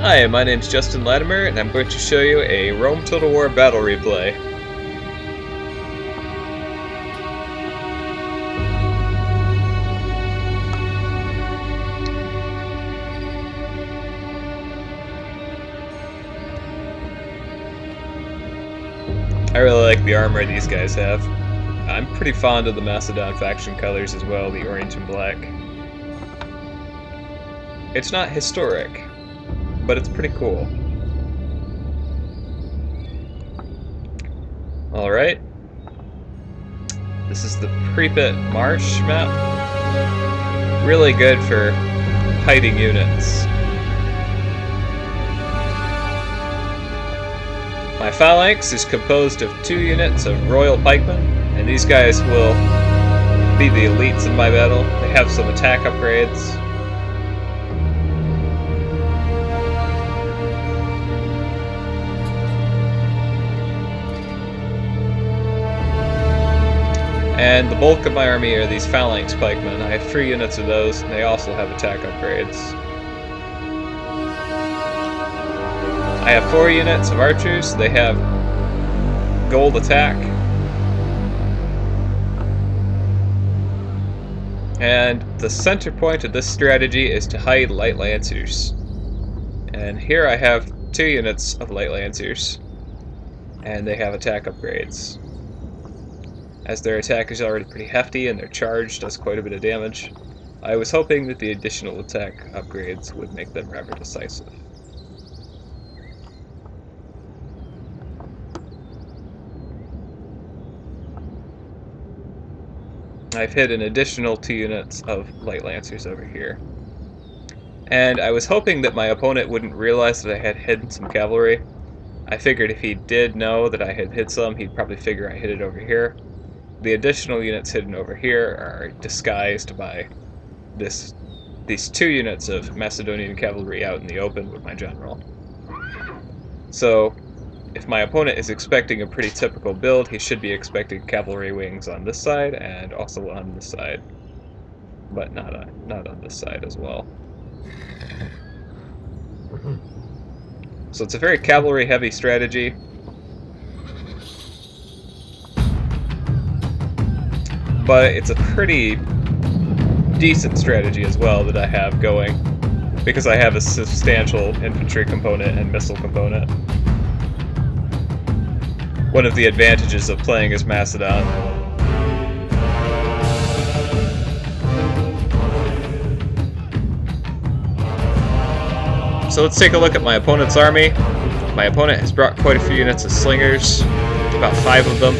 Hi, my name's Justin Latimer, and I'm going to show you a Rome Total War battle replay. I really like the armor these guys have. I'm pretty fond of the Macedon faction colors as well, the orange and black. It's not historic, but it's pretty cool. Alright. This is the Pripet Marsh map. Really good for hiding units. My phalanx is composed of 2 units of Royal Pikemen, and these guys will be the elites in my battle. They have some attack upgrades. And the bulk of my army are these phalanx pikemen. I have 3 units of those, and they also have attack upgrades. I have 4 units of archers. They have gold attack. And the center point of this strategy is to hide light lancers. And here I have 2 units of light lancers. And they have attack upgrades. As their attack is already pretty hefty and their charge does quite a bit of damage, I was hoping that the additional attack upgrades would make them rather decisive. I've hit an additional 2 units of light lancers over here. And I was hoping that my opponent wouldn't realize that I had hidden some cavalry. I figured if he did know that I had hit some, he'd probably figure I hid it over here. The additional units hidden over here are disguised by these 2 units of Macedonian cavalry out in the open with my general. So, if my opponent is expecting a pretty typical build, he should be expecting cavalry wings on this side and also on this side, but not on this side as well. So it's a very cavalry-heavy strategy. But it's a pretty decent strategy as well that I have going, because I have a substantial infantry component and missile component. One of the advantages of playing as Macedon. So let's take a look at my opponent's army. My opponent has brought quite a few units of slingers, about 5 of them.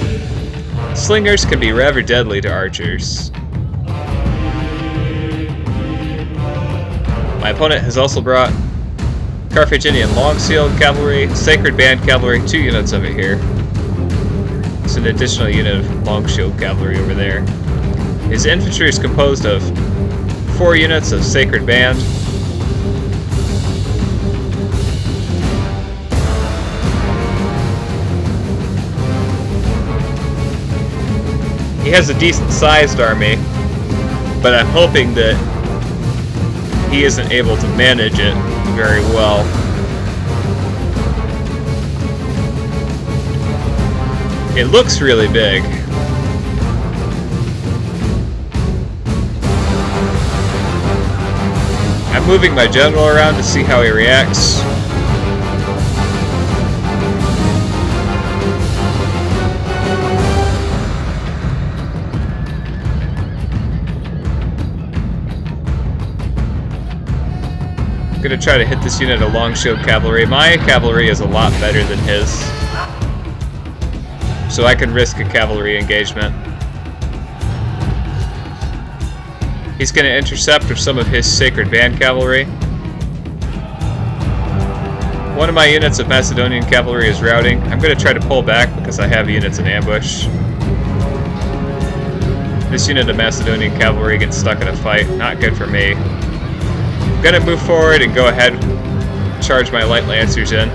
Slingers can be rather deadly to archers. My opponent has also brought Carthaginian long shield cavalry, sacred band cavalry, 2 units of it here. It's an additional unit of long shield cavalry over there. His infantry is composed of 4 units of sacred band. He has a decent sized army, but I'm hoping that he isn't able to manage it very well. It looks really big. I'm moving my general around to see how he reacts. I'm going to try to hit this unit of long shield cavalry. My cavalry is a lot better than his, so I can risk a cavalry engagement. He's going to intercept with some of his sacred band cavalry. One of my units of Macedonian cavalry is routing. I'm going to try to pull back because I have units in ambush. This unit of Macedonian cavalry gets stuck in a fight. Not good for me. I'm gonna move forward and go ahead, charge my light lancers in.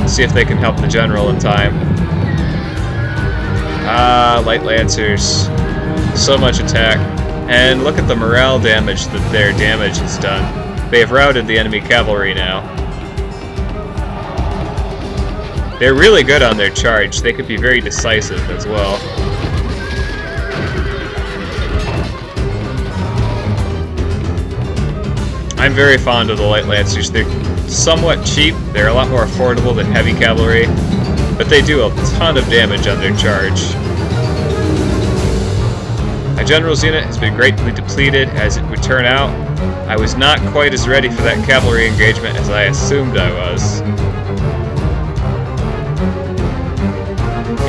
See if they can help the general in time. Ah, light lancers. So much attack. And look at the morale damage that their damage has done. They have routed the enemy cavalry now. They're really good on their charge. They could be very decisive as well. I'm very fond of the Light Lancers. They're somewhat cheap. They're a lot more affordable than heavy cavalry, but they do a ton of damage on their charge. My general's unit has been greatly depleted, as it would turn out. I was not quite as ready for that cavalry engagement as I assumed I was.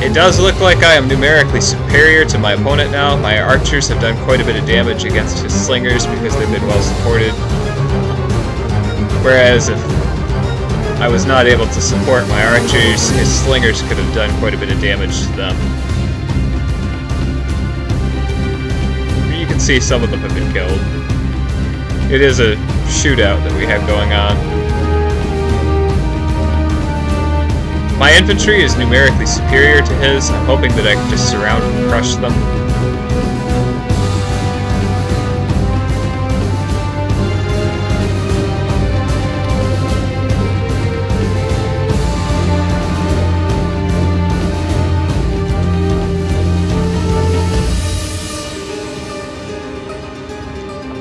It does look like I am numerically superior to my opponent now. My archers have done quite a bit of damage against his slingers because they've been well supported. Whereas if I was not able to support my archers, his slingers could have done quite a bit of damage to them. You can see some of them have been killed. It is a shootout that we have going on. My infantry is numerically superior to his. I'm hoping that I can just surround and crush them.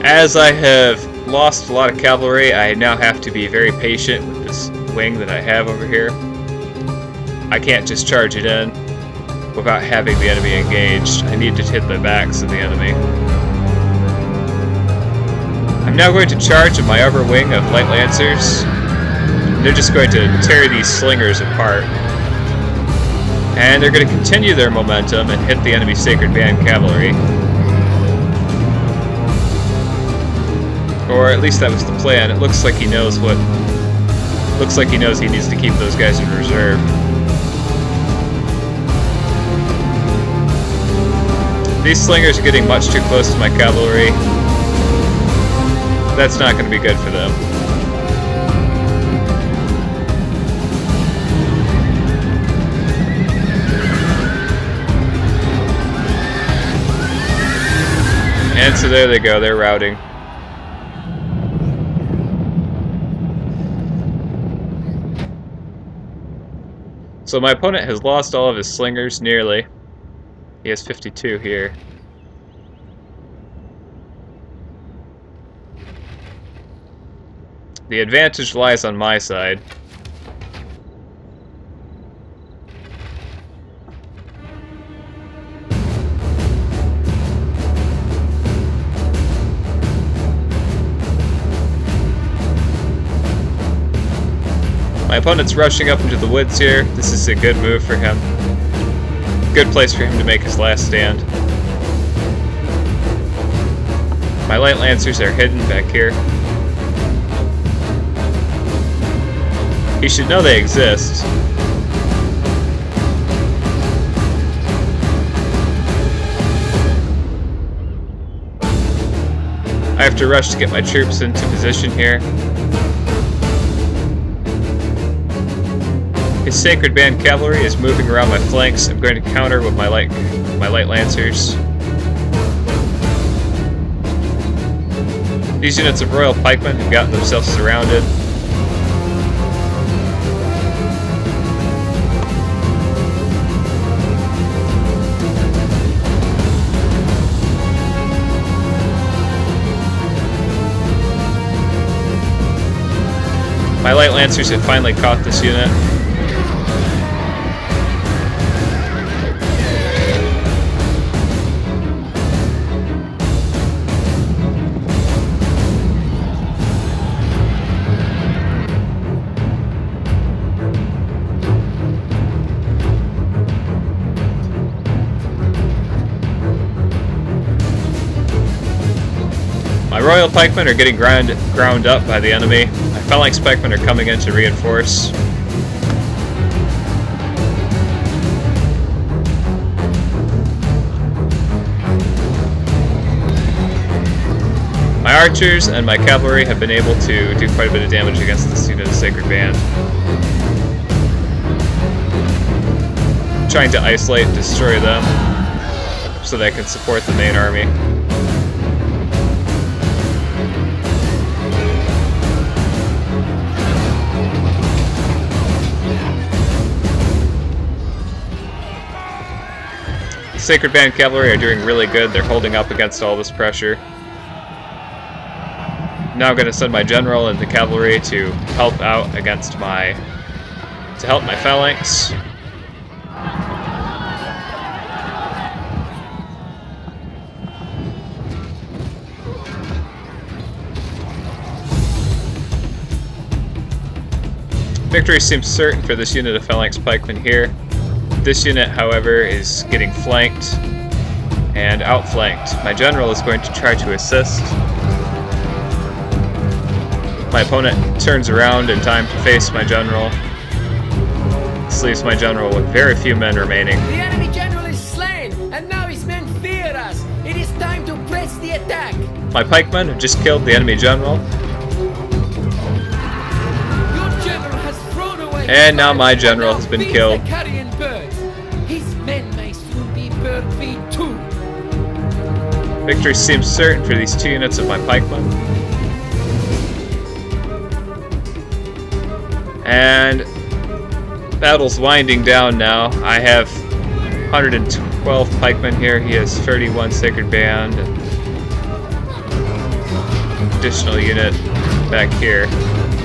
As I have lost a lot of cavalry, I now have to be very patient with this wing that I have over here. I can't just charge it in without having the enemy engaged. I need to hit the backs of the enemy. I'm now going to charge at my upper wing of Light Lancers. They're just going to tear these slingers apart. And they're going to continue their momentum and hit the enemy Sacred Band cavalry. Or at least that was the plan. It looks like he knows what... Looks like he knows he needs to keep those guys in reserve. These slingers are getting much too close to my cavalry. That's not going to be good for them. And so there they go, they're routing. So my opponent has lost all of his slingers, nearly. He has 52 here. The advantage lies on my side. My opponent's rushing up into the woods here. This is a good move for him. Good place for him to make his last stand. My Light Lancers are hidden back here. He should know they exist. I have to rush to get my troops into position here. His Sacred Band cavalry is moving around my flanks. I'm going to counter with my Light Lancers. These units of Royal Pikemen have gotten themselves surrounded. My Light Lancers have finally caught this unit. My Royal Pikemen are getting ground up by the enemy. My Phalanx Pikemen are coming in to reinforce. My archers and my cavalry have been able to do quite a bit of damage against this unit of the Sacred Band. I'm trying to isolate and destroy them so that I can support the main army. Sacred Band Cavalry are doing really good. They're holding up against all this pressure. Now I'm going to send my general and the cavalry to help out against my phalanx. Victory seems certain for this unit of phalanx pikemen here. This unit, however, is getting flanked and outflanked. My general is going to try to assist. My opponent turns around in time to face my general. This leaves my general with very few men remaining. The enemy general is slain, and now his men fear us. It is time to press the attack. My pikemen have just killed the enemy general. And now my general has been killed. His men may soon be bird feed too. Victory seems certain for these two units of my pikemen. And battle's winding down now. I have 112 pikemen here. He has 31 Sacred Band. And additional unit back here,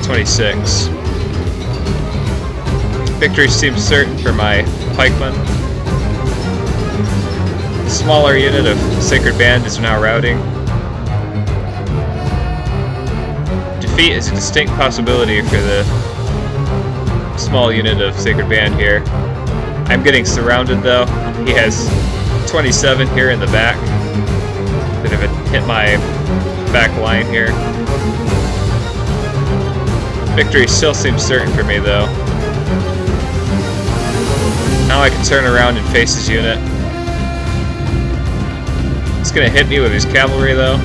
26. Victory seems certain for my pikemen. The smaller unit of Sacred Band is now routing. Defeat is a distinct possibility for the small unit of Sacred Band here. I'm getting surrounded though. He has 27 here in the back that have hit my back line here. Victory still seems certain for me though. Now I can turn around and face his unit. He's gonna hit me with his cavalry though.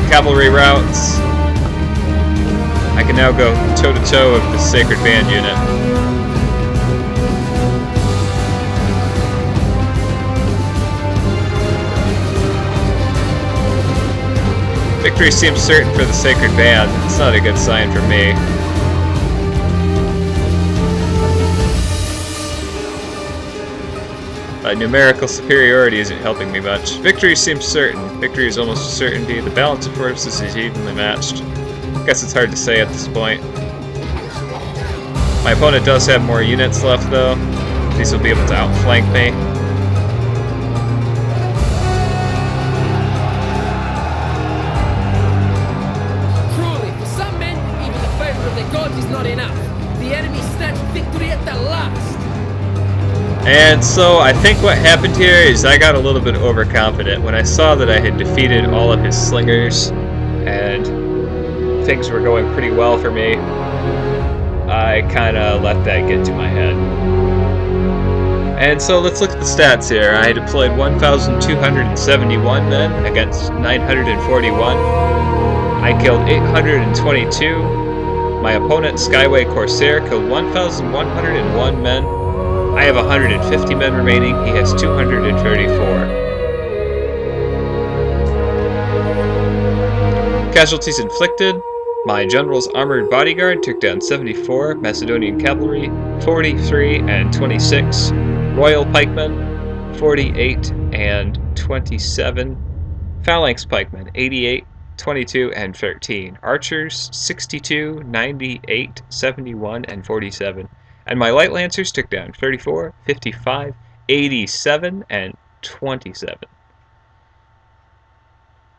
Cavalry routes. I can now go toe-to-toe with the Sacred Band unit. Victory seems certain for the Sacred Band. It's not a good sign for me. Numerical superiority isn't helping me much. Victory seems certain. Victory is almost a certainty. The balance of forces is evenly matched. I guess it's hard to say at this point. My opponent does have more units left though. These will be able to outflank me. Truly, for some men, even the favor of the gods is not enough. The enemy snatched victory at the last. And so I think what happened here is I got a little bit overconfident when I saw that I had defeated all of his slingers and things were going pretty well for me. I kind of let that get to my head. And so let's look at the stats here. I deployed 1,271 men against 941. I killed 822. My opponent, Skyway Corsair, killed 1,101 men. I have 150 men remaining. He has 234. Casualties inflicted. My general's armored bodyguard took down 74, Macedonian cavalry 43 and 26, royal pikemen 48 and 27, phalanx pikemen 88, 22 and 13, archers 62, 98, 71 and 47. And my light lancers took down 34, 55, 87, and 27.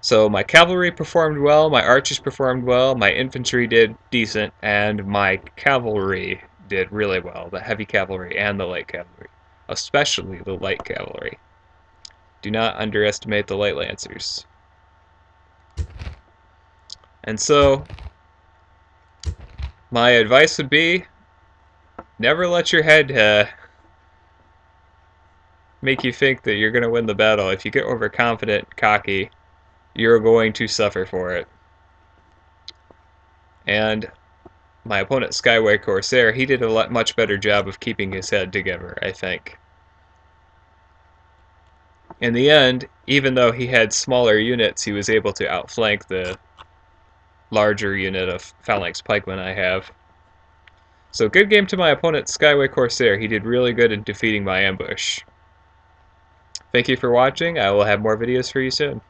So my cavalry performed well, my archers performed well, my infantry did decent, and my cavalry did really well, the heavy cavalry and the light cavalry, especially the light cavalry. Do not underestimate the light lancers. And so, my advice would be, never let your head make you think that you're going to win the battle. If you get overconfident, cocky, you're going to suffer for it. And my opponent, Skyway Corsair, he did a much better job of keeping his head together, I think. In the end, even though he had smaller units, he was able to outflank the larger unit of phalanx pikemen I have. So good game to my opponent, Skyway Corsair. He did really good in defeating my ambush. Thank you for watching. I will have more videos for you soon.